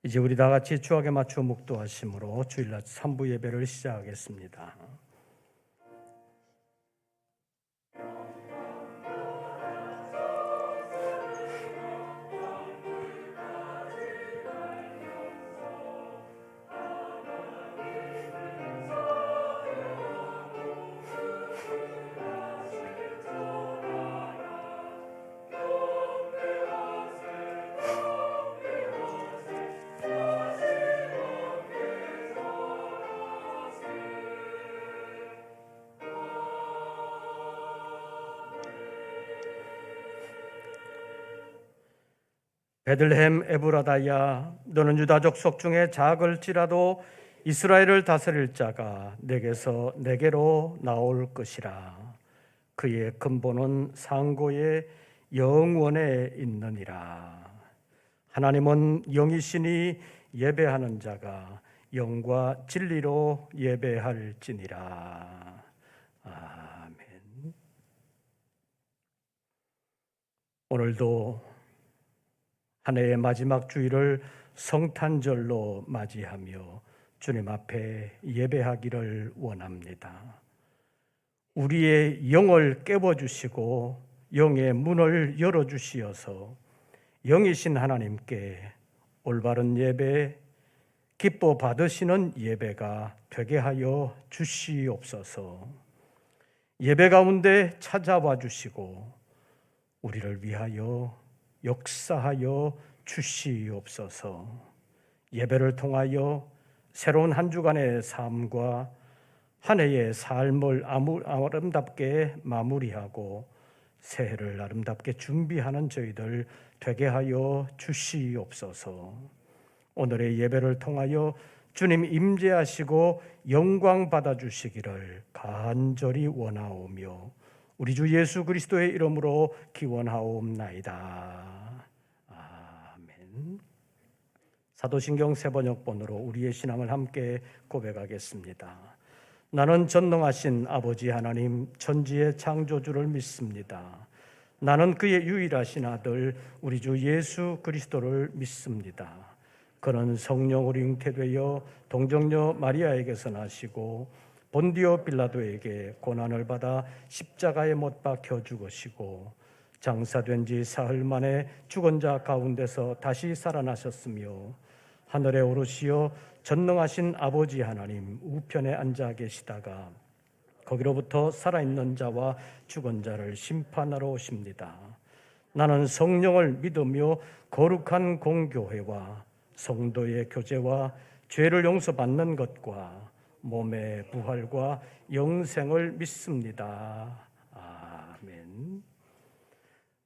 이제 우리 다 같이 주악에 맞추어 묵도하심으로 주일날 3부 예배를 시작하겠습니다. 베들레헴 에브라다야, 너는 유다 족속 중에 작을지라도 이스라엘을 다스릴 자가 내게서 내게로 나올 것이라. 그의 근본은 상고의 영원에 있느니라. 하나님은 영이시니 예배하는 자가 영과 진리로 예배할지니라. 아멘. 오늘도 한 해의 마지막 주일을 성탄절로 맞이하며 주님 앞에 예배하기를 원합니다. 우리의 영을 깨워주시고 영의 문을 열어주시어서 영이신 하나님께 올바른 예배, 기뻐 받으시는 예배가 되게 하여 주시옵소서. 예배 가운데 찾아와 주시고 우리를 위하여 역사하여 주시옵소서. 예배를 통하여 새로운 한 주간의 삶과 한 해의 삶을 아름답게 마무리하고 새해를 아름답게 준비하는 저희들 되게 하여 주시옵소서. 오늘의 예배를 통하여 주님 임재하시고 영광 받아주시기를 간절히 원하오며 우리 주 예수 그리스도의 이름으로 기원하옵나이다. 아멘. 사도신경 세번역본으로 우리의 신앙을 함께 고백하겠습니다. 나는 전능하신 아버지 하나님 천지의 창조주를 믿습니다. 나는 그의 유일하신 아들 우리 주 예수 그리스도를 믿습니다. 그는 성령으로 잉태되어 동정녀 마리아에게서 나시고 본디오 빌라도에게 고난을 받아 십자가에 못 박혀 죽으시고 장사된 지 사흘 만에 죽은 자 가운데서 다시 살아나셨으며 하늘에 오르시어 전능하신 아버지 하나님 우편에 앉아 계시다가 거기로부터 살아있는 자와 죽은 자를 심판하러 오십니다. 나는 성령을 믿으며 거룩한 공교회와 성도의 교제와 죄를 용서받는 것과 몸의 부활과 영생을 믿습니다. 아멘.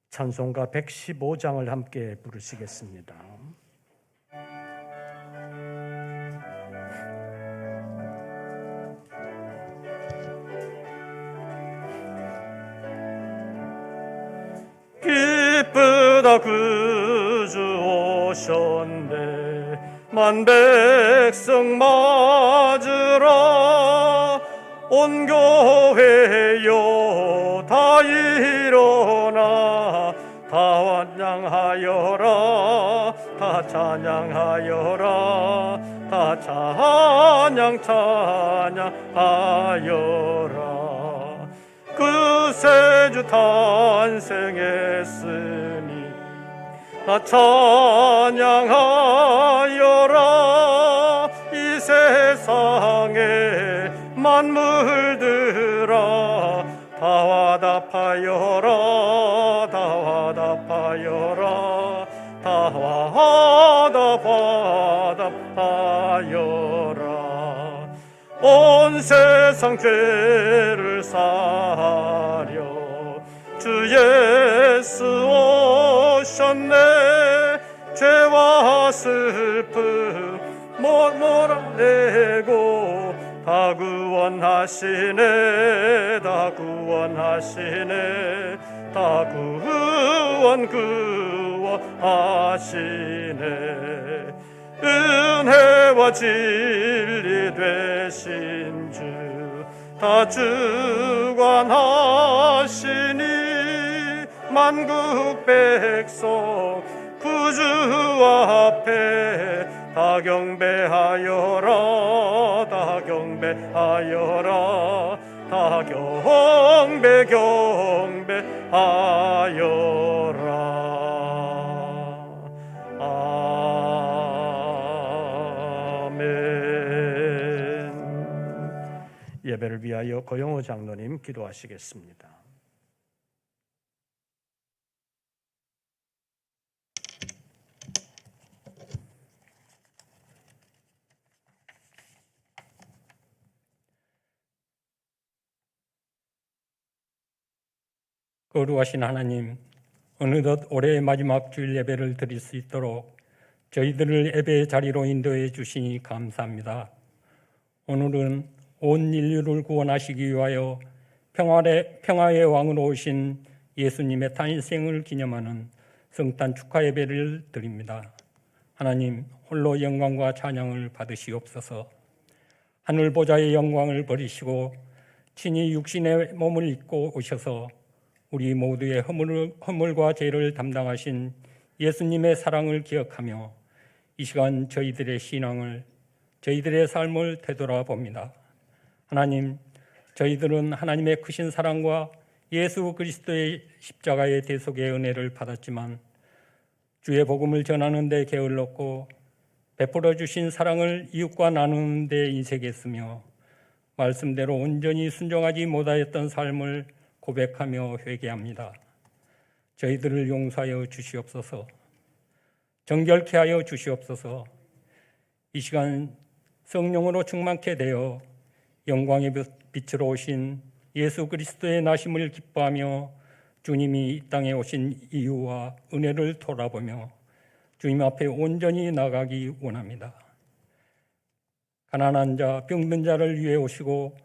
찬송가 115장을 함께 부르시겠습니다. 기쁘다 그 주 오셨네 만 백성 맞으라 온 교회여 다 일어나 다 찬양하여라 다 찬양하여라 다 찬양하여라 그 세주 탄생했으니 다 찬양하여라 이 세상에 만물들아 다 화답하여라 다 화답하여라 다 화답하여라 온 세상 죄를 사하려 주 예수 오셨네 죄와 슬픔 몰아내고 다 구원하시네 다 구원하시네 다 구원하시네 은혜와 진리 되신 주 다 주관하시니 만국 백성 구주 앞에 다 경배하여라 다 경배하여라 다 경배하여라. 아멘. 예배를 위하여 고영호 장로님 기도하시겠습니다. 거룩하신 하나님, 어느덧 올해의 마지막 주일 예배를 드릴 수 있도록 저희들을 예배의 자리로 인도해 주시니 감사합니다. 오늘은 온 인류를 구원하시기 위하여 평화의 왕으로 오신 예수님의 탄생을 기념하는 성탄 축하 예배를 드립니다. 하나님, 홀로 영광과 찬양을 받으시옵소서. 하늘 보좌의 영광을 버리시고 친히 육신의 몸을 입고 오셔서 우리 모두의 허물과 죄를 담당하신 예수님의 사랑을 기억하며 이 시간 저희들의 신앙을, 저희들의 삶을 되돌아봅니다. 하나님, 저희들은 하나님의 크신 사랑과 예수 그리스도의 십자가의 대속의 은혜를 받았지만 주의 복음을 전하는 데 게을렀고 베풀어 주신 사랑을 이웃과 나누는 데 인색했으며 말씀대로 온전히 순종하지 못하였던 삶을 고백하며 회개합니다. 저희들을 용서하여 주시옵소서. 정결케 하여 주시옵소서. 이 시간 성령으로 충만케 되어 영광의 빛으로 오신 예수 그리스도의 나심을 기뻐하며 주님이 이 땅에 오신 이유와 은혜를 돌아보며 주님 앞에 온전히 나가기 원합니다. 가난한 자, 병든 자를 위해 오시고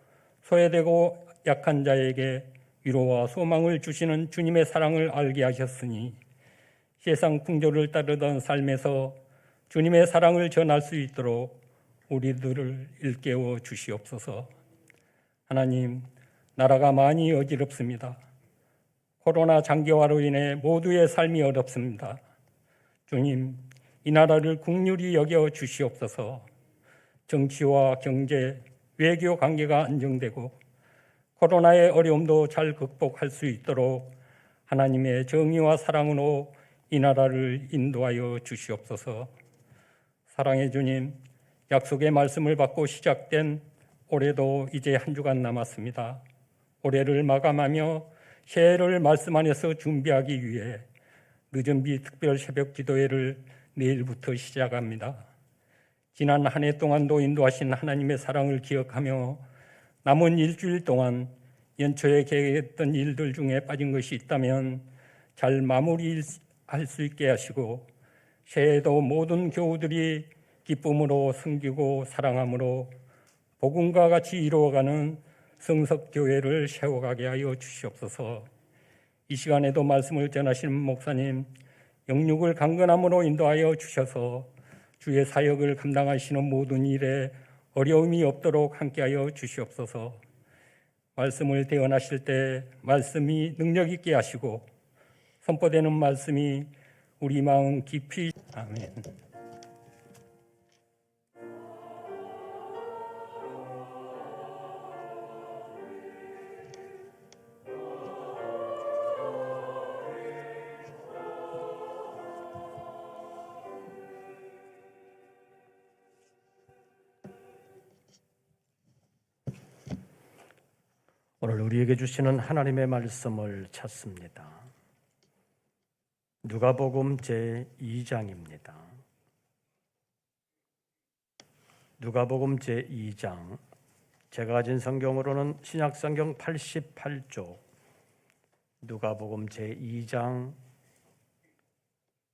소외되고 약한 자에게 위로와 소망을 주시는 주님의 사랑을 알게 하셨으니 세상 풍조를 따르던 삶에서 주님의 사랑을 전할 수 있도록 우리들을 일깨워 주시옵소서. 하나님, 나라가 많이 어지럽습니다. 코로나 장기화로 인해 모두의 삶이 어렵습니다. 주님, 이 나라를 긍휼히 여겨 주시옵소서. 정치와 경제, 외교 관계가 안정되고 코로나의 어려움도 잘 극복할 수 있도록 하나님의 정의와 사랑으로 이 나라를 인도하여 주시옵소서. 사랑의 주님, 약속의 말씀을 받고 시작된 올해도 이제 한 주간 남았습니다. 올해를 마감하며 새해를 말씀 안에서 준비하기 위해 늦은비 특별 새벽 기도회를 내일부터 시작합니다. 지난 한 해 동안도 인도하신 하나님의 사랑을 기억하며 남은 일주일 동안 연초에 계획했던 일들 중에 빠진 것이 있다면 잘 마무리할 수 있게 하시고 새해에도 모든 교우들이 기쁨으로 섬기고 사랑함으로 복음과 같이 이루어가는 성석교회를 세워가게 하여 주시옵소서. 이 시간에도 말씀을 전하시는 목사님, 영육을 강건함으로 인도하여 주셔서 주의 사역을 감당하시는 모든 일에 어려움이 없도록 함께하여 주시옵소서. 말씀을 대언하실 때 말씀이 능력 있게 하시고 선포되는 말씀이 우리 마음 깊이 아멘. 오늘 우리에게 주시는 하나님의 말씀을 찾습니다. 누가복음 제2장입니다. 누가복음 제2장, 제가 가진 성경으로는 신약성경 88쪽, 누가복음 제2장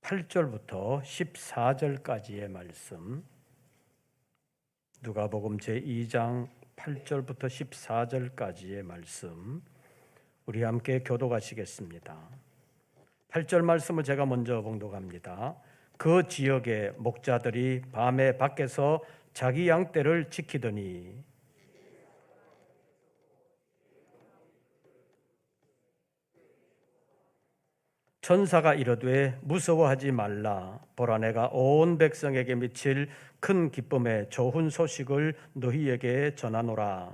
8절부터 14절까지의 말씀, 누가복음 제2장 8절부터 14절까지의 말씀, 우리 함께 교독하시겠습니다. 8절 말씀을 제가 먼저 봉독합니다. 그 지역의 목자들이 밤에 밖에서 자기 양떼를 지키더니 천사가 이르되 무서워하지 말라. 보라, 내가 온 백성에게 미칠 큰 기쁨의 좋은 소식을 너희에게 전하노라.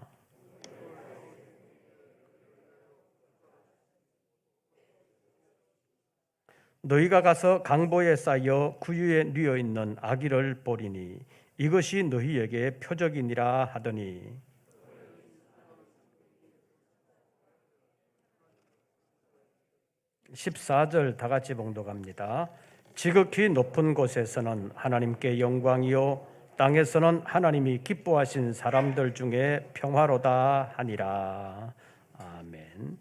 너희가 가서 강보에 쌓여 구유에 뉘어 있는 아기를 보리니 이것이 너희에게 표적이니라 하더니 14절 다 같이 봉독합니다. 지극히 높은 곳에서는 하나님께 영광이요 땅에서는 하나님이 기뻐하신 사람들 중에 평화로다 하니라. 아멘.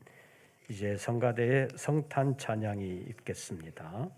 이제 성가대의 성탄 찬양이 있겠습니다.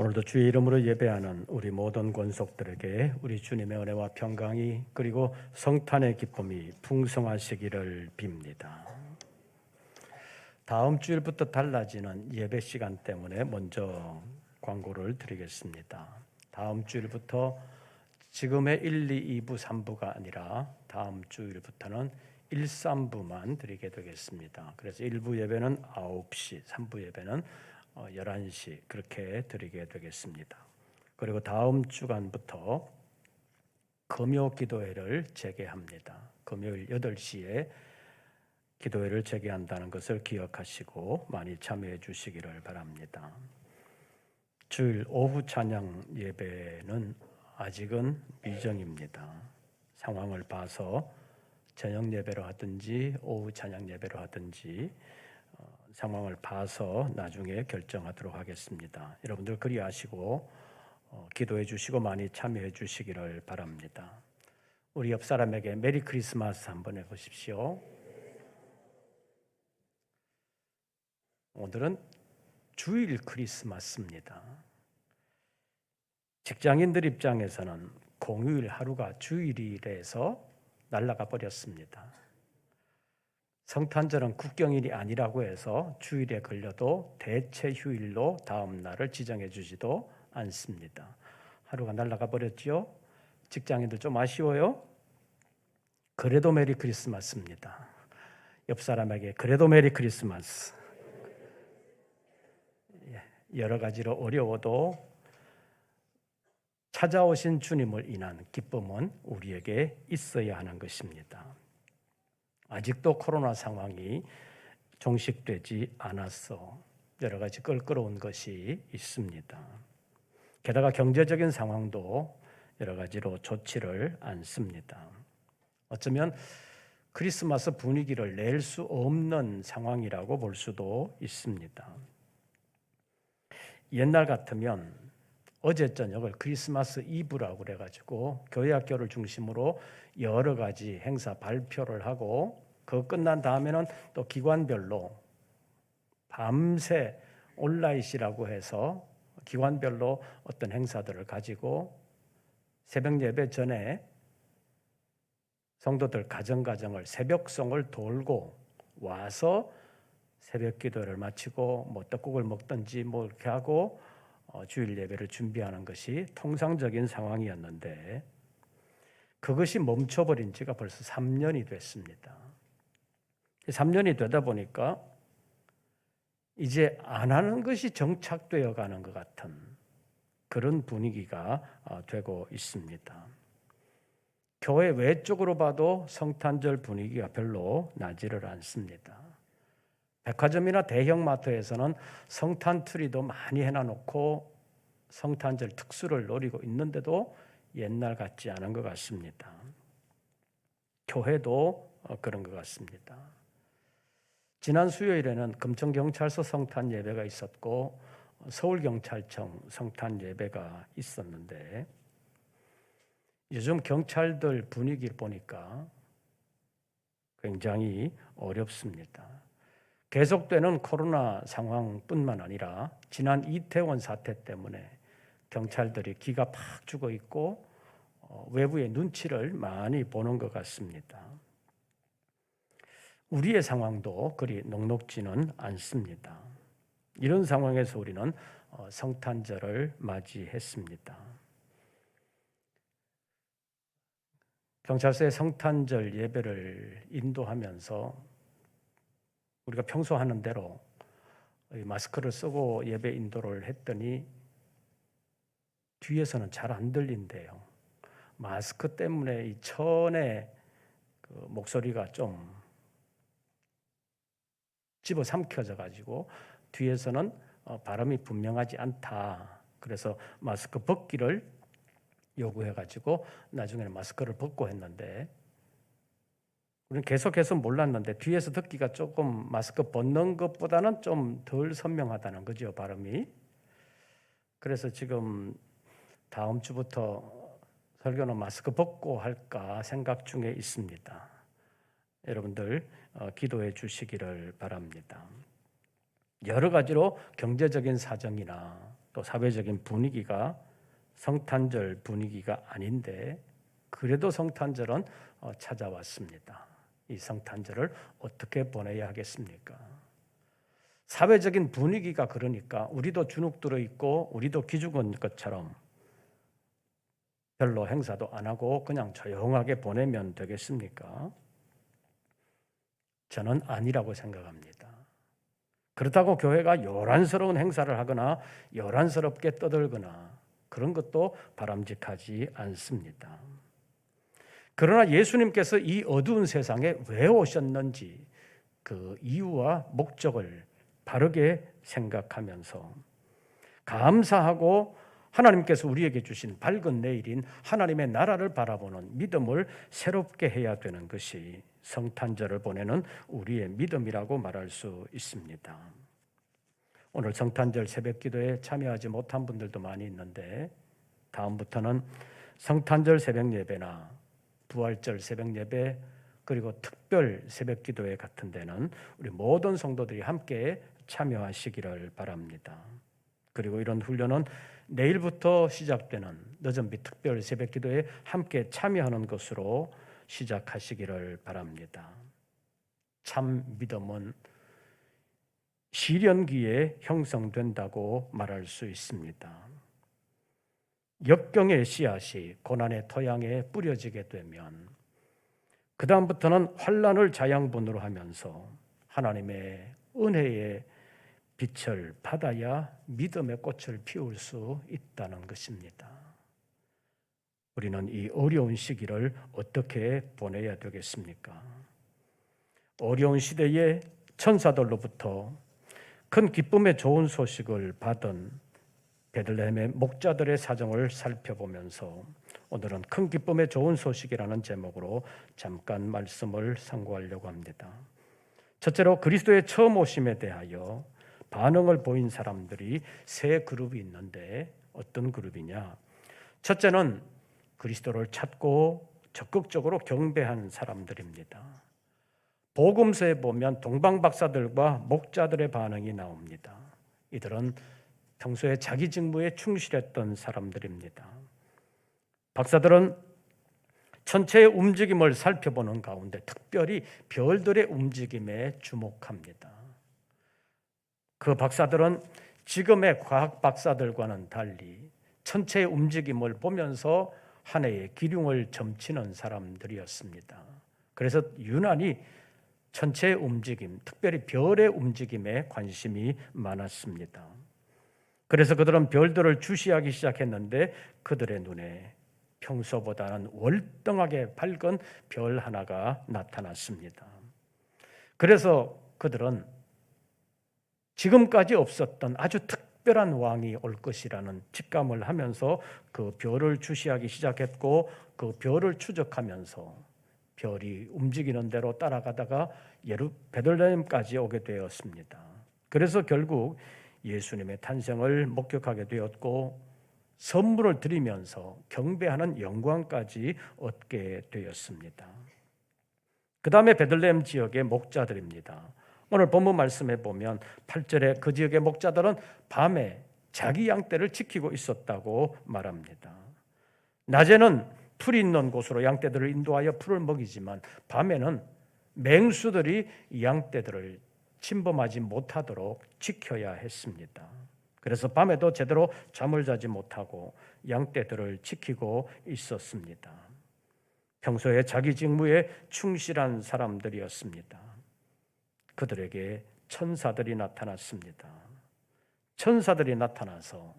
오늘도 주의 이름으로 예배하는 우리 모든 권속들에게 우리 주님의 은혜와 평강이 그리고 성탄의 기쁨이 풍성하시기를 빕니다. 다음 주일부터 달라지는 예배 시간 때문에 먼저 광고를 드리겠습니다. 다음 주일부터 지금의 1, 2, 2부, 3부가 아니라 다음 주일부터는 1, 3부만 드리게 되겠습니다. 그래서 1부 예배는 9시, 3부 예배는 11시 그렇게 드리게 되겠습니다. 그리고 다음 주간부터 금요 기도회를 재개합니다. 금요일 8시에 기도회를 재개한다는 것을 기억하시고 많이 참여해 주시기를 바랍니다. 주일 오후 찬양 예배는 아직은 미정입니다. 상황을 봐서 저녁 예배로 하든지 오후 찬양 예배로 하든지 상황을 봐서 나중에 결정하도록 하겠습니다. 여러분들 그리하시고 기도해 주시고 많이 참여해 주시기를 바랍니다. 우리 옆 사람에게 메리 크리스마스 한번 해보십시오. 오늘은 주일 크리스마스입니다. 직장인들 입장에서는 공휴일 하루가 주일이라서 날아가 버렸습니다. 성탄절은 국경일이 아니라고 해서 주일에 걸려도 대체 휴일로 다음 날을 지정해 주지도 않습니다. 하루가 날아가 버렸죠. 직장인들 좀 아쉬워요? 그래도 메리 크리스마스입니다. 옆 사람에게 그래도 메리 크리스마스. 여러 가지로 어려워도 찾아오신 주님을 인한 기쁨은 우리에게 있어야 하는 것입니다. 아직도 코로나 상황이 종식되지 않아서 여러 가지 껄끄러운 것이 있습니다. 게다가 경제적인 상황도 여러 가지로 좋지를 않습니다. 어쩌면 크리스마스 분위기를 낼 수 없는 상황이라고 볼 수도 있습니다. 옛날 같으면 어제 저녁을 크리스마스 이브라고 그래가지고 교회 학교를 중심으로 여러 가지 행사 발표를 하고 그거 끝난 다음에는 또 기관별로 밤새 온라인이라고 해서 기관별로 어떤 행사들을 가지고 새벽 예배 전에 성도들 가정을 새벽송을 돌고 와서 새벽 기도를 마치고 뭐 떡국을 먹든지 뭐 이렇게 하고 주일 예배를 준비하는 것이 통상적인 상황이었는데 그것이 멈춰버린 지가 벌써 3년이 됐습니다. 3년이 되다 보니까 이제 안 하는 것이 정착되어 가는 것 같은 그런 분위기가 되고 있습니다. 교회 외쪽으로 봐도 성탄절 분위기가 별로 나지를 않습니다. 백화점이나 대형마트에서는 성탄 트리도 많이 해놔놓고 성탄절 특수를 노리고 있는데도 옛날 같지 않은 것 같습니다. 교회도 그런 것 같습니다. 지난 수요일에는 금천경찰서 성탄 예배가 있었고 서울경찰청 성탄 예배가 있었는데 요즘 경찰들 분위기를 보니까 굉장히 어렵습니다. 계속되는 코로나 상황뿐만 아니라 지난 이태원 사태 때문에 경찰들이 기가 팍 죽어 있고 외부의 눈치를 많이 보는 것 같습니다. 우리의 상황도 그리 녹록지는 않습니다. 이런 상황에서 우리는 성탄절을 맞이했습니다. 경찰서의 성탄절 예배를 인도하면서 우리가 평소 하는 대로 마스크를 쓰고 예배 인도를 했더니 뒤에서는 잘 안 들린대요. 마스크 때문에 이 천의 그 목소리가 좀 집어삼켜져 가지고 뒤에서는 발음이 분명하지 않다. 그래서 마스크 벗기를 요구해 가지고 나중에는 마스크를 벗고 했는데 우리는 계속해서 몰랐는데 뒤에서 듣기가 조금 마스크 벗는 것보다는 좀 덜 선명하다는 거죠, 발음이. 그래서 지금 다음 주부터 설교는 마스크 벗고 할까 생각 중에 있습니다. 여러분들 기도해 주시기를 바랍니다. 여러 가지로 경제적인 사정이나 또 사회적인 분위기가 성탄절 분위기가 아닌데 그래도 성탄절은 찾아왔습니다. 이 성탄절을 어떻게 보내야 하겠습니까? 사회적인 분위기가 그러니까 우리도 주눅 들어 있고 우리도 기죽은 것처럼 별로 행사도 안 하고 그냥 조용하게 보내면 되겠습니까? 저는 아니라고 생각합니다. 그렇다고 교회가 요란스러운 행사를 하거나 요란스럽게 떠들거나 그런 것도 바람직하지 않습니다. 그러나 예수님께서 이 어두운 세상에 왜 오셨는지 그 이유와 목적을 바르게 생각하면서 감사하고 하나님께서 우리에게 주신 밝은 내일인 하나님의 나라를 바라보는 믿음을 새롭게 해야 되는 것이 성탄절을 보내는 우리의 믿음이라고 말할 수 있습니다. 오늘 성탄절 새벽기도에 참여하지 못한 분들도 많이 있는데 다음부터는 성탄절 새벽예배나 부활절 새벽예배 그리고 특별 새벽기도회 같은 데는 우리 모든 성도들이 함께 참여하시기를 바랍니다. 그리고 이런 훈련은 내일부터 시작되는 늦은비 특별 새벽기도에 함께 참여하는 것으로 시작하시기를 바랍니다. 참 믿음은 시련기에 형성된다고 말할 수 있습니다. 역경의 씨앗이 고난의 토양에 뿌려지게 되면 그 다음부터는 환난을 자양분으로 하면서 하나님의 은혜의 빛을 받아야 믿음의 꽃을 피울 수 있다는 것입니다. 우리는 이 어려운 시기를 어떻게 보내야 되겠습니까? 어려운 시대에 천사들로부터 큰 기쁨의 좋은 소식을 받은 베들레헴의 목자들의 사정을 살펴보면서 오늘은 큰 기쁨의 좋은 소식이라는 제목으로 잠깐 말씀을 상고하려고 합니다. 첫째로 그리스도의 처음 오심에 대하여 반응을 보인 사람들이 세 그룹이 있는데 어떤 그룹이냐? 첫째는 그리스도를 찾고 적극적으로 경배한 사람들입니다. 복음서에 보면 동방박사들과 목자들의 반응이 나옵니다. 이들은 평소에 자기 직무에 충실했던 사람들입니다. 박사들은 천체의 움직임을 살펴보는 가운데 특별히 별들의 움직임에 주목합니다. 그 박사들은 지금의 과학 박사들과는 달리 천체의 움직임을 보면서 한 해의 기륭을 점치는 사람들이었습니다. 그래서 유난히 천체의 움직임, 특별히 별의 움직임에 관심이 많았습니다. 그래서 그들은 별들을 주시하기 시작했는데 그들의 눈에 평소보다는 월등하게 밝은 별 하나가 나타났습니다. 그래서 그들은 지금까지 없었던 아주 특별한 왕이 올 것이라는 직감을 하면서 그 별을 주시하기 시작했고 그 별을 추적하면서 별이 움직이는 대로 따라가다가 베들레헴까지 오게 되었습니다. 그래서 결국 예수님의 탄생을 목격하게 되었고 선물을 드리면서 경배하는 영광까지 얻게 되었습니다. 그 다음에 베들레헴 지역의 목자들입니다. 오늘 본문 말씀에 보면 8절에 그 지역의 목자들은 밤에 자기 양떼를 지키고 있었다고 말합니다. 낮에는 풀이 있는 곳으로 양떼들을 인도하여 풀을 먹이지만 밤에는 맹수들이 양떼들을 침범하지 못하도록 지켜야 했습니다. 그래서 밤에도 제대로 잠을 자지 못하고 양떼들을 지키고 있었습니다. 평소에 자기 직무에 충실한 사람들이었습니다. 그들에게 천사들이 나타났습니다. 천사들이 나타나서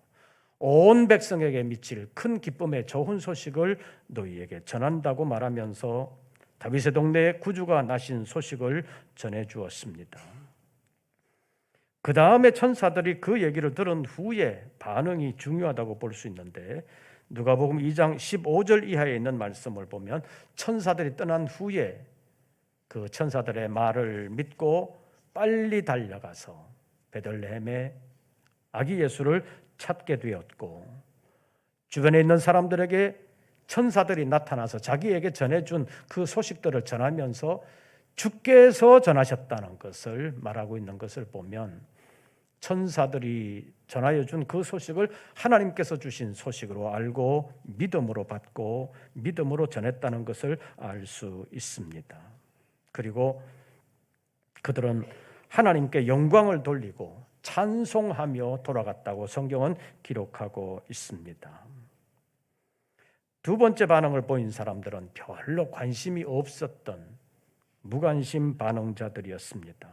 온 백성에게 미칠 큰 기쁨의 좋은 소식을 너희에게 전한다고 말하면서 다윗의 동네에 구주가 나신 소식을 전해 주었습니다. 그 다음에 천사들이 그 얘기를 들은 후에 반응이 중요하다고 볼 수 있는데 누가복음 2장 15절 이하에 있는 말씀을 보면 천사들이 떠난 후에 그 천사들의 말을 믿고 빨리 달려가서 베들레헴에 아기 예수를 찾게 되었고 주변에 있는 사람들에게 천사들이 나타나서 자기에게 전해준 그 소식들을 전하면서 주께서 전하셨다는 것을 말하고 있는 것을 보면 천사들이 전하여 준 그 소식을 하나님께서 주신 소식으로 알고 믿음으로 받고 믿음으로 전했다는 것을 알 수 있습니다. 그리고 그들은 하나님께 영광을 돌리고 찬송하며 돌아갔다고 성경은 기록하고 있습니다. 두 번째 반응을 보인 사람들은 별로 관심이 없었던 무관심 반응자들이었습니다.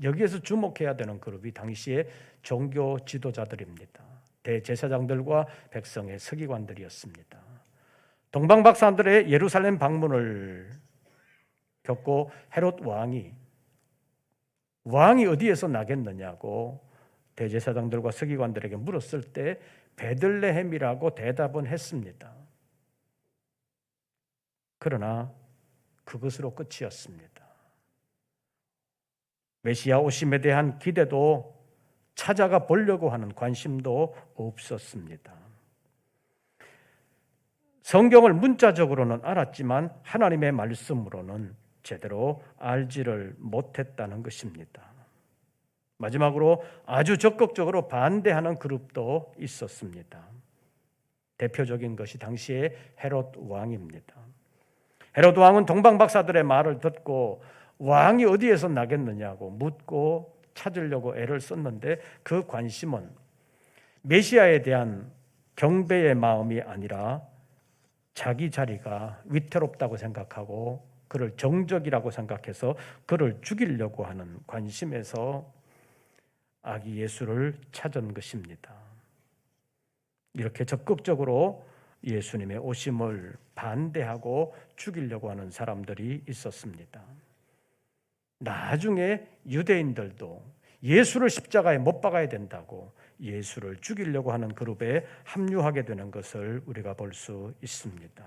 여기에서 주목해야 되는 그룹이 당시의 종교 지도자들입니다. 대제사장들과 백성의 서기관들이었습니다. 동방박사들의 예루살렘 방문을 겪고 헤롯 왕이 왕이 어디에서 나겠느냐고 대제사장들과 서기관들에게 물었을 때 베들레헴이라고 대답은 했습니다. 그러나 그것으로 끝이었습니다. 메시아 오심에 대한 기대도 찾아가 보려고 하는 관심도 없었습니다. 성경을 문자적으로는 알았지만 하나님의 말씀으로는 제대로 알지를 못했다는 것입니다. 마지막으로 아주 적극적으로 반대하는 그룹도 있었습니다. 대표적인 것이 당시의 헤롯 왕입니다. 헤롯 왕은 동방 박사들의 말을 듣고 왕이 어디에서 나겠느냐고 묻고 찾으려고 애를 썼는데 그 관심은 메시아에 대한 경배의 마음이 아니라 자기 자리가 위태롭다고 생각하고 그를 정적이라고 생각해서 그를 죽이려고 하는 관심에서 아기 예수를 찾은 것입니다. 이렇게 적극적으로 예수님의 오심을 반대하고 죽이려고 하는 사람들이 있었습니다. 나중에 유대인들도 예수를 십자가에 못 박아야 된다고 예수를 죽이려고 하는 그룹에 합류하게 되는 것을 우리가 볼 수 있습니다.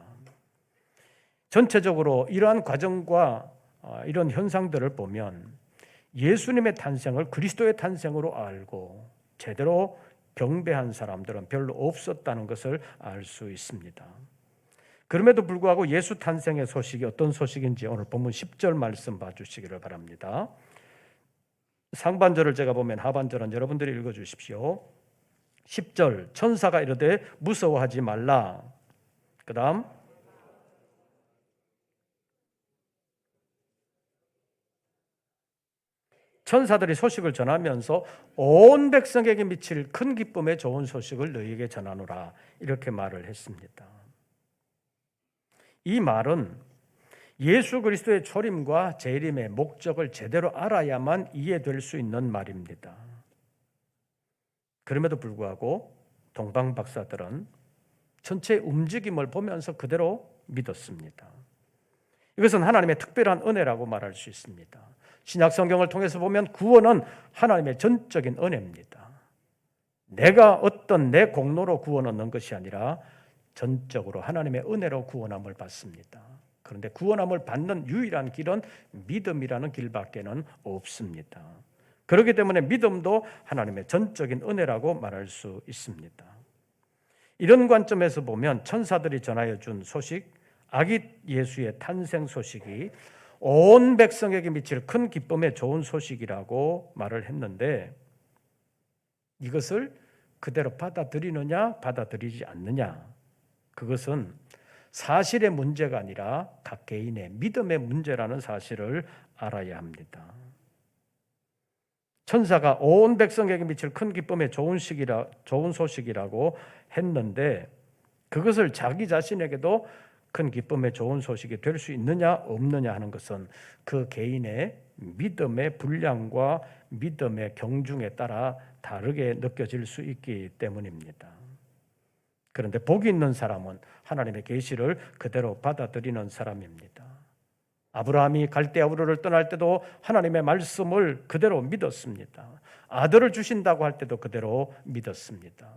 전체적으로 이러한 과정과 이런 현상들을 보면 예수님의 탄생을 그리스도의 탄생으로 알고 제대로 경배한 사람들은 별로 없었다는 것을 알 수 있습니다. 그럼에도 불구하고 예수 탄생의 소식이 어떤 소식인지 오늘 본문 10절 말씀 봐주시기를 바랍니다. 상반절을 제가 보면 하반절은 여러분들이 읽어주십시오. 10절 천사가 이르되 무서워하지 말라. 그 다음 천사들이 소식을 전하면서 온 백성에게 미칠 큰 기쁨의 좋은 소식을 너희에게 전하노라 이렇게 말을 했습니다. 이 말은 예수 그리스도의 초림과 재림의 목적을 제대로 알아야만 이해될 수 있는 말입니다. 그럼에도 불구하고 동방 박사들은 전체의 움직임을 보면서 그대로 믿었습니다. 이것은 하나님의 특별한 은혜라고 말할 수 있습니다. 신약 성경을 통해서 보면 구원은 하나님의 전적인 은혜입니다. 내가 어떤 내 공로로 구원 얻는 것이 아니라 전적으로 하나님의 은혜로 구원함을 받습니다. 그런데 구원함을 받는 유일한 길은 믿음이라는 길밖에는 없습니다. 그렇기 때문에 믿음도 하나님의 전적인 은혜라고 말할 수 있습니다. 이런 관점에서 보면 천사들이 전하여 준 소식, 아기 예수의 탄생 소식이 온 백성에게 미칠 큰 기쁨의 좋은 소식이라고 말을 했는데 이것을 그대로 받아들이느냐 받아들이지 않느냐, 그것은 사실의 문제가 아니라 각 개인의 믿음의 문제라는 사실을 알아야 합니다. 천사가 온 백성에게 미칠 큰 기쁨의 좋은 소식이라고 했는데 그것을 자기 자신에게도 큰 기쁨의 좋은 소식이 될 수 있느냐 없느냐 하는 것은 그 개인의 믿음의 분량과 믿음의 경중에 따라 다르게 느껴질 수 있기 때문입니다. 그런데 복이 있는 사람은 하나님의 계시를 그대로 받아들이는 사람입니다. 아브라함이 갈대아 우르를 떠날 때도 하나님의 말씀을 그대로 믿었습니다. 아들을 주신다고 할 때도 그대로 믿었습니다.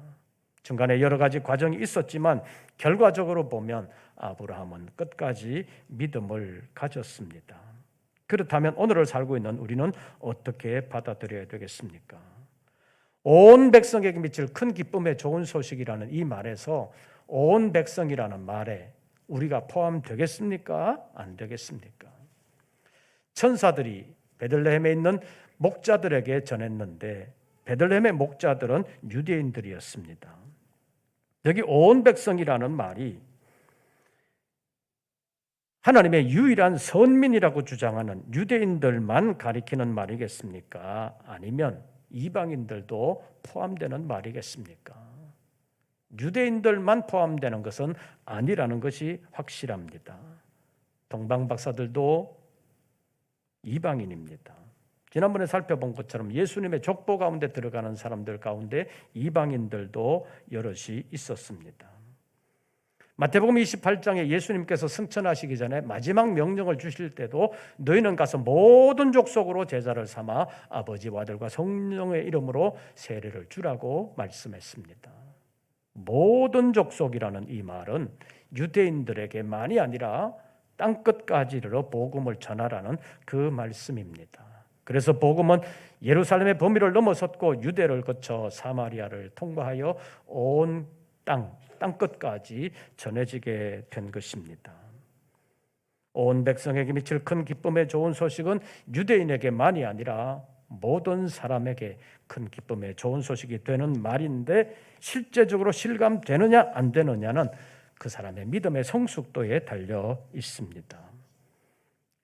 중간에 여러 가지 과정이 있었지만 결과적으로 보면 아브라함은 끝까지 믿음을 가졌습니다. 그렇다면 오늘을 살고 있는 우리는 어떻게 받아들여야 되겠습니까? 온 백성에게 미칠 큰 기쁨의 좋은 소식이라는 이 말에서 온 백성이라는 말에 우리가 포함되겠습니까? 안 되겠습니까? 천사들이 베들레헴에 있는 목자들에게 전했는데 베들레헴의 목자들은 유대인들이었습니다. 여기 온 백성이라는 말이 하나님의 유일한 선민이라고 주장하는 유대인들만 가리키는 말이겠습니까? 아니면 이방인들도 포함되는 말이겠습니까? 유대인들만 포함되는 것은 아니라는 것이 확실합니다. 동방 박사들도 이방인입니다. 지난번에 살펴본 것처럼 예수님의 족보 가운데 들어가는 사람들 가운데 이방인들도 여럿이 있었습니다. 마태복음 28장에 예수님께서 승천하시기 전에 마지막 명령을 주실 때도 너희는 가서 모든 족속으로 제자를 삼아 아버지와 아들과 성령의 이름으로 세례를 주라고 말씀했습니다. 모든 족속이라는 이 말은 유대인들에게만이 아니라 땅끝까지 이르러 복음을 전하라는 그 말씀입니다. 그래서 복음은 예루살렘의 범위를 넘어섰고 유대를 거쳐 사마리아를 통과하여 온 땅끝까지 전해지게 된 것입니다. 온 백성에게 미칠 큰 기쁨의 좋은 소식은 유대인에게만이 아니라 모든 사람에게 큰 기쁨의 좋은 소식이 되는 말인데 실제적으로 실감되느냐 안 되느냐는 그 사람의 믿음의 성숙도에 달려 있습니다.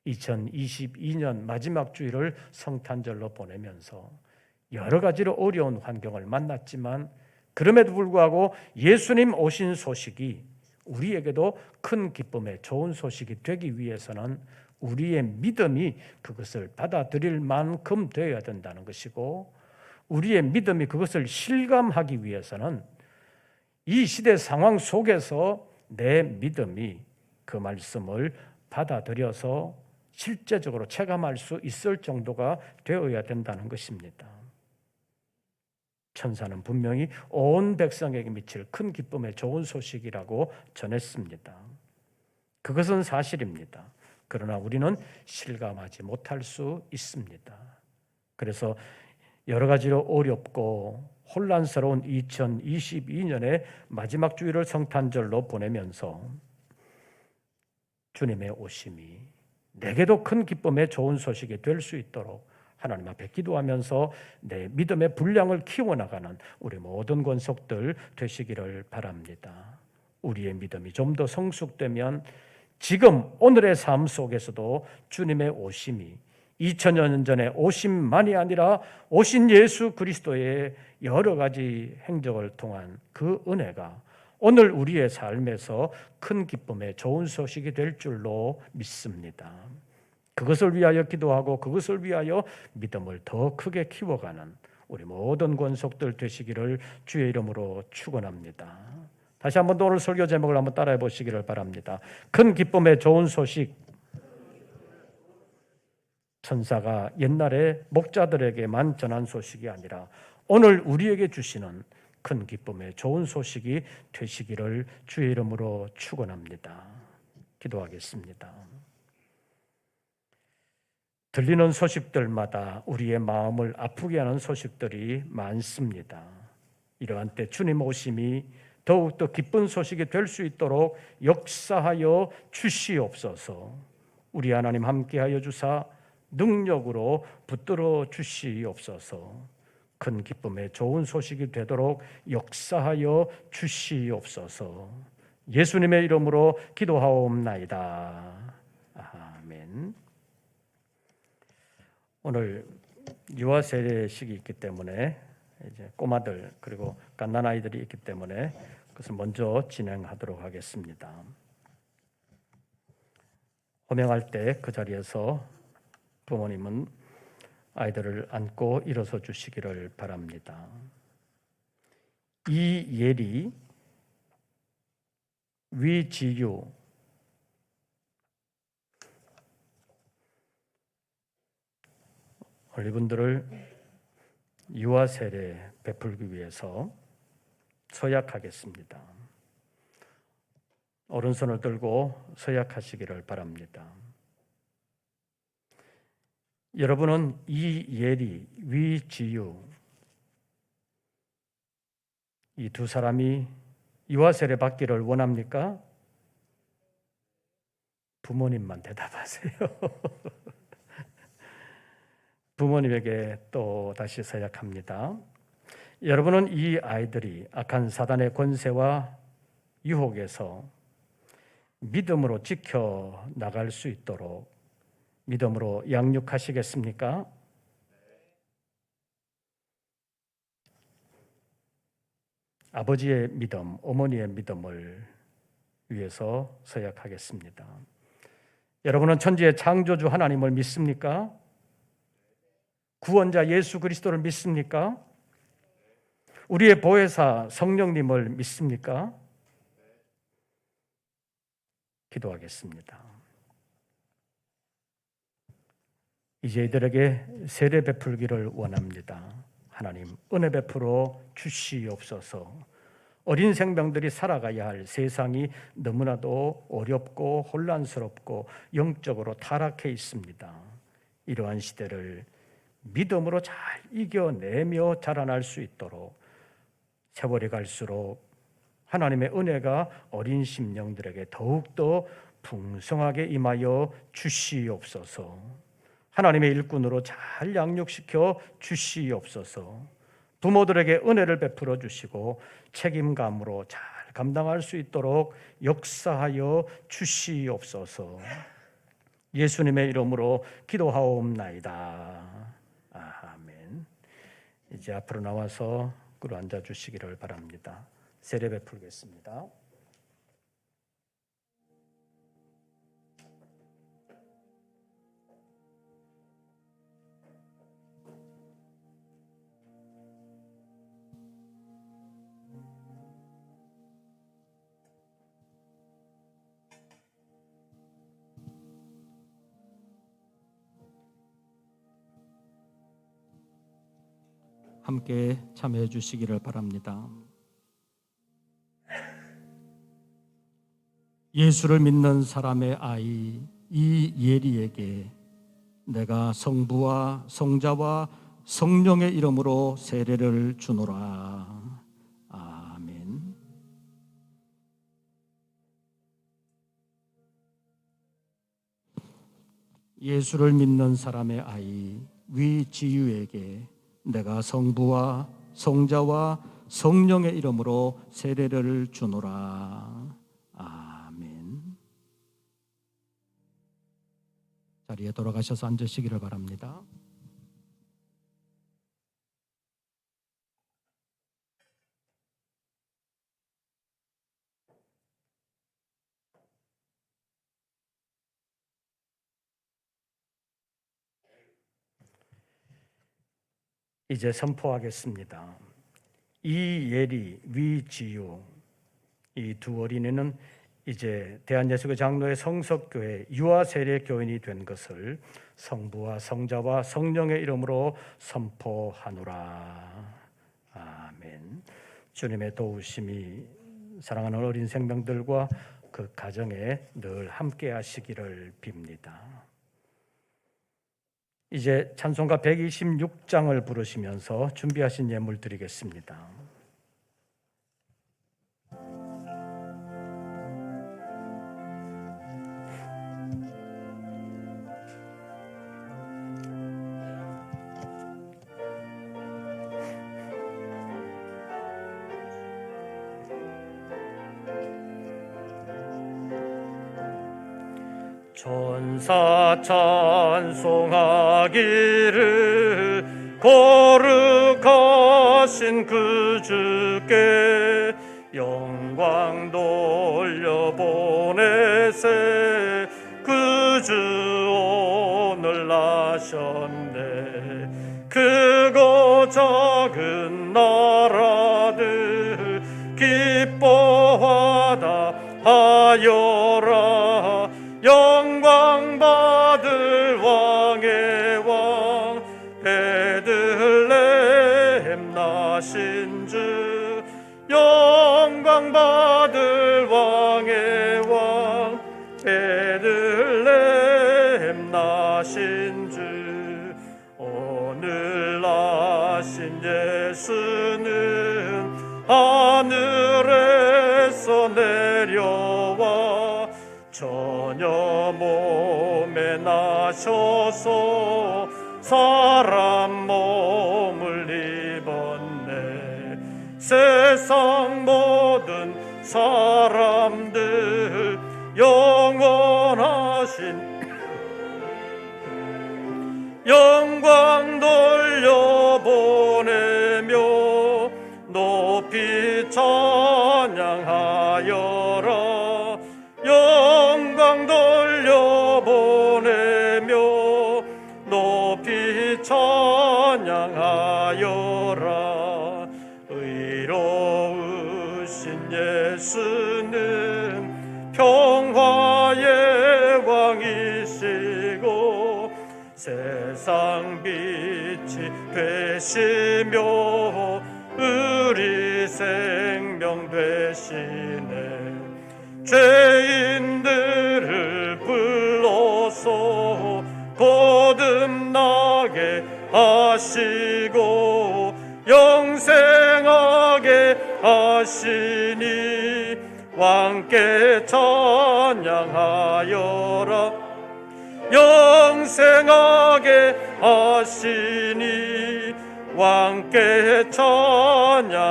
2022년 마지막 주일을 성탄절로 보내면서 여러 가지로 어려운 환경을 만났지만 그럼에도 불구하고 예수님 오신 소식이 우리에게도 큰 기쁨의 좋은 소식이 되기 위해서는 우리의 믿음이 그것을 받아들일 만큼 되어야 된다는 것이고, 우리의 믿음이 그것을 실감하기 위해서는 이 시대 상황 속에서 내 믿음이 그 말씀을 받아들여서 실제적으로 체감할 수 있을 정도가 되어야 된다는 것입니다. 천사는 분명히 온 백성에게 미칠 큰 기쁨의 좋은 소식이라고 전했습니다. 그것은 사실입니다. 그러나 우리는 실감하지 못할 수 있습니다. 그래서 여러 가지로 어렵고 혼란스러운 2022년의 마지막 주일을 성탄절로 보내면서 주님의 오심이 내게도 큰 기쁨의 좋은 소식이 될 수 있도록 하나님 앞에 기도하면서 내 믿음의 분량을 키워나가는 우리 모든 권속들 되시기를 바랍니다. 우리의 믿음이 좀 더 성숙되면 지금 오늘의 삶 속에서도 주님의 오심이 2000여 년 전에 오심만이 아니라 오신 예수 그리스도의 여러 가지 행적을 통한 그 은혜가 오늘 우리의 삶에서 큰 기쁨의 좋은 소식이 될 줄로 믿습니다. 그것을 위하여 기도하고 그것을 위하여 믿음을 더 크게 키워가는 우리 모든 권속들 되시기를 주의 이름으로 축원합니다. 다시 한번 오늘 설교 제목을 한번 따라해 보시기를 바랍니다. 큰 기쁨의 좋은 소식. 천사가 옛날에 목자들에게만 전한 소식이 아니라 오늘 우리에게 주시는 큰 기쁨의 좋은 소식이 되시기를 주의 이름으로 축원합니다. 기도하겠습니다. 들리는 소식들마다 우리의 마음을 아프게 하는 소식들이 많습니다. 이러한 때 주님 오심이 더욱더 기쁜 소식이 될 수 있도록 역사하여 주시옵소서. 우리 하나님 함께하여 주사 능력으로 붙들어 주시옵소서. 큰 기쁨의 좋은 소식이 되도록 역사하여 주시옵소서. 예수님의 이름으로 기도하옵나이다. 아멘. 오늘 유아 세례식이 있기 때문에 이제 꼬마들 그리고 갓난아이들이 있기 때문에 그것을 먼저 진행하도록 하겠습니다. 호명할 때 그 자리에서 부모님은 아이들을 안고 일어서 주시기를 바랍니다. 이예리, 위지유, 이분들을 유아 세례 베풀기 위해서 서약하겠습니다. 오른손을 들고 서약하시기를 바랍니다. 여러분은 이예리, 위지유 이 두 사람이 유아 세례 받기를 원합니까? 부모님만 대답하세요. 부모님에게 또 다시 서약합니다. 여러분은 이 아이들이 악한 사단의 권세와 유혹에서 믿음으로 지켜나갈 수 있도록 믿음으로 양육하시겠습니까? 아버지의 믿음, 어머니의 믿음을 위해서 서약하겠습니다. 여러분은 천지의 창조주 하나님을 믿습니까? 구원자 예수 그리스도를 믿습니까? 우리의 보혜사 성령님을 믿습니까? 기도하겠습니다. 이제 이들에게 세례 베풀기를 원합니다. 하나님, 은혜 베풀어 주시옵소서. 어린 생명들이 살아가야 할 세상이 너무나도 어렵고 혼란스럽고 영적으로 타락해 있습니다. 이러한 시대를 믿음으로 잘 이겨내며 자라날 수 있도록 세월이 갈수록 하나님의 은혜가 어린 심령들에게 더욱더 풍성하게 임하여 주시옵소서. 하나님의 일꾼으로 잘 양육시켜 주시옵소서. 부모들에게 은혜를 베풀어 주시고 책임감으로 잘 감당할 수 있도록 역사하여 주시옵소서. 예수님의 이름으로 기도하옵나이다. 아멘. 이제 앞으로 나와서 꿇어 앉아 주시기를 바랍니다. 세례 베풀겠습니다. 함께 참여해 주시기를 바랍니다. 예수를 믿는 사람의 아이 이예리에게 내가 성부와 성자와 성령의 이름으로 세례를 주노라. 아멘. 예수를 믿는 사람의 아이 위지유에게 내가 성부와 성자와 성령의 이름으로 세례를 주노라. 아멘. 자리에 돌아가셔서 앉으시기를 바랍니다. 이제 선포하겠습니다. 이예리, 위지유 이 두 어린이는 이제 대한예수교 장로의 성석교회 유아세례 교인이 된 것을 성부와 성자와 성령의 이름으로 선포하노라. 아멘. 주님의 도우심이 사랑하는 어린 생명들과 그 가정에 늘 함께 하시기를 빕니다. 이제 찬송가 126장을 부르시면서 준비하신 예물 드리겠습니다. 천사 찬송하기를 거룩하신 그 주께 영광 돌려보내세. 그 주 오늘 나셨네. 크고 작은 나라들 기뻐하다 하여라. 영광 받을 왕의 왕 베들레헴 나신 주. 영광 받을 왕의 왕 베들레헴 나신 주. 오늘 나신 예수는 하늘에서 내려와 처녀 몸에 나셔서 사람 몸을 입었네. 세상 모든 사람들 영원하신 영광 돌려보내며 높이 찬양하여라. 영광 돌려보내며 높이 찬양하여라. 의로우신 예수는 평화 이기시고 세상 빛이 되시며 우리 생명 되시네. 죄인들을 불러서 거듭나게 하시고 영생하게 하시니 왕께 찬양하여라. 영생하게 하시니 왕께 찬양하여라.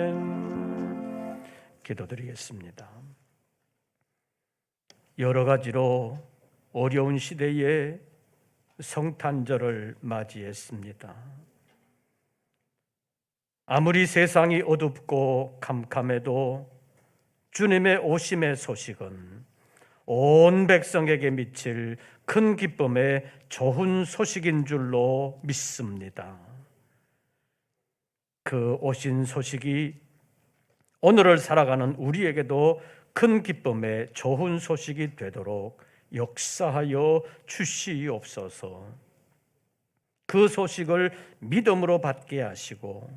아멘. 기도드리겠습니다. 여러 가지로 어려운 시대에 성탄절을 맞이했습니다. 아무리 세상이 어둡고 캄캄해도 주님의 오심의 소식은 온 백성에게 미칠 큰 기쁨의 좋은 소식인 줄로 믿습니다. 그 오신 소식이 오늘을 살아가는 우리에게도 큰 기쁨의 좋은 소식이 되도록 역사하여 주시옵소서. 그 소식을 믿음으로 받게 하시고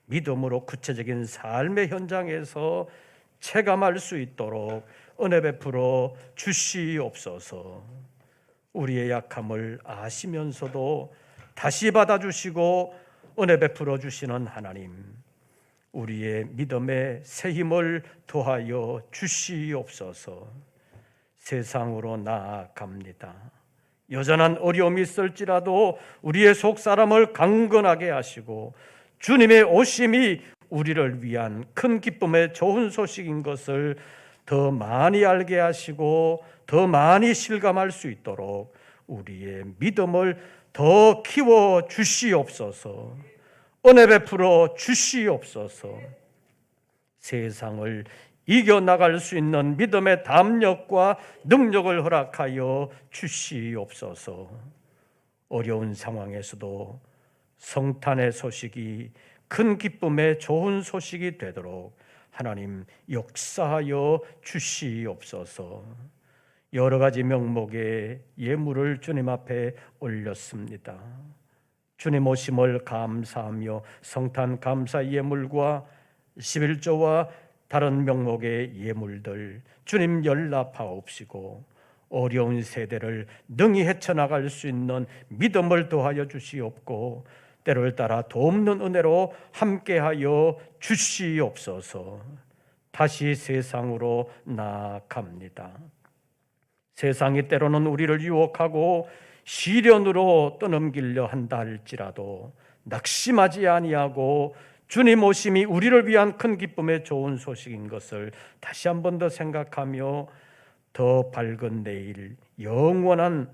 믿음으로 구체적인 삶의 현장에서 체감할 수 있도록 은혜 베풀어 주시옵소서. 우리의 약함을 아시면서도 다시 받아주시고 은혜 베풀어 주시는 하나님, 우리의 믿음의 새 힘을 더하여 주시옵소서. 세상으로 나아갑니다. 여전한 어려움이 있을지라도 우리의 속사람을 강건하게 하시고 주님의 오심이 우리를 위한 큰 기쁨의 좋은 소식인 것을 더 많이 알게 하시고 더 많이 실감할 수 있도록 우리의 믿음을 더 키워 주시옵소서. 은혜 베풀어 주시옵소서. 세상을 이겨나갈 수 있는 믿음의 담력과 능력을 허락하여 주시옵소서. 어려운 상황에서도 성탄의 소식이 큰 기쁨의 좋은 소식이 되도록 하나님 역사하여 주시옵소서. 여러 가지 명목의 예물을 주님 앞에 올렸습니다. 주님 오심을 감사하며 성탄 감사 예물과 11조와 다른 명목의 예물들 주님 연락하옵시고 어려운 세대를 능히 헤쳐나갈 수 있는 믿음을 더하여 주시옵고 때를 따라 돕는 은혜로 함께하여 주시옵소서. 다시 세상으로 나아갑니다. 세상이 때로는 우리를 유혹하고 시련으로 떠넘기려 한다 할지라도 낙심하지 아니하고 주님 오심이 우리를 위한 큰 기쁨의 좋은 소식인 것을 다시 한 번 더 생각하며 더 밝은 내일 영원한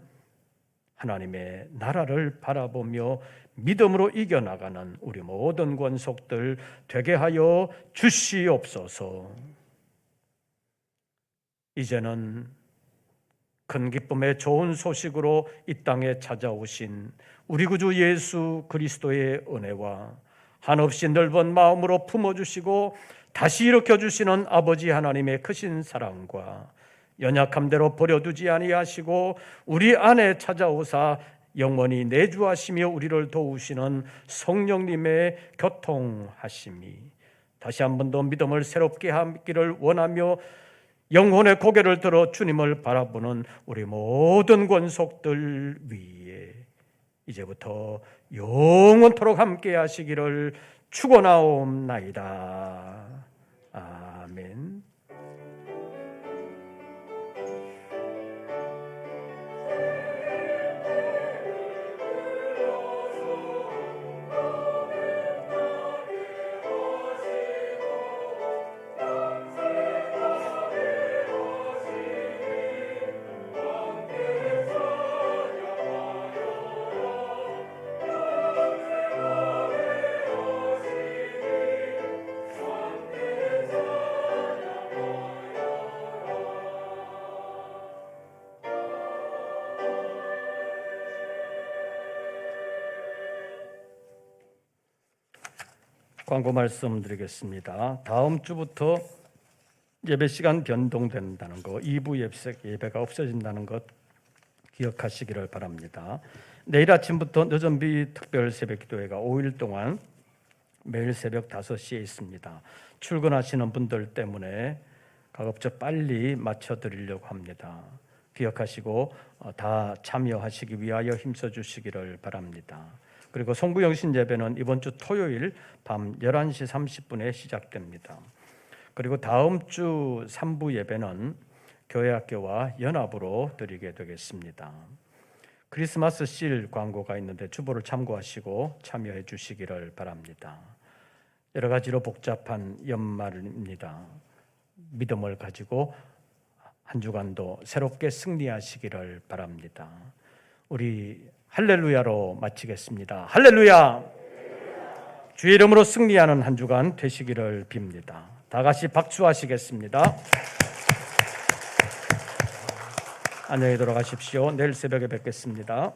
하나님의 나라를 바라보며 믿음으로 이겨나가는 우리 모든 권속들 되게 하여 주시옵소서. 이제는 큰 기쁨의 좋은 소식으로 이 땅에 찾아오신 우리 구주 예수 그리스도의 은혜와 한없이 넓은 마음으로 품어주시고 다시 일으켜주시는 아버지 하나님의 크신 사랑과 연약함대로 버려두지 아니하시고 우리 안에 찾아오사 영원히 내주하시며 우리를 도우시는 성령님의 교통하심이 다시 한 번 더 믿음을 새롭게 하기를 원하며 영혼의 고개를 들어 주님을 바라보는 우리 모든 권속들 위에 이제부터 영원토록 함께 하시기를 축원하옵나이다. 아멘. 광고 말씀드리겠습니다. 다음 주부터 예배 시간 변동된다는 거, 2부 예배가 없어진다는 것 기억하시기를 바랍니다. 내일 아침부터 늦은비 특별 새벽 기도회가 5일 동안 매일 새벽 5시에 있습니다. 출근하시는 분들 때문에 가급적 빨리 맞춰드리려고 합니다. 기억하시고 다 참여하시기 위하여 힘써주시기를 바랍니다. 그리고 송구영신 예배는 이번 주 토요일 밤 11시 30분에 시작됩니다. 그리고 다음 주 3부 예배는 교회학교와 연합으로 드리게 되겠습니다. 크리스마스 실 광고가 있는데 주보를 참고하시고 참여해 주시기를 바랍니다. 여러 가지로 복잡한 연말입니다. 믿음을 가지고 한 주간도 새롭게 승리하시기를 바랍니다. 우리 할렐루야로 마치겠습니다. 할렐루야! 주의 이름으로 승리하는 한 주간 되시기를 빕니다. 다 같이 박수하시겠습니다. 안녕히 돌아가십시오. 내일 새벽에 뵙겠습니다.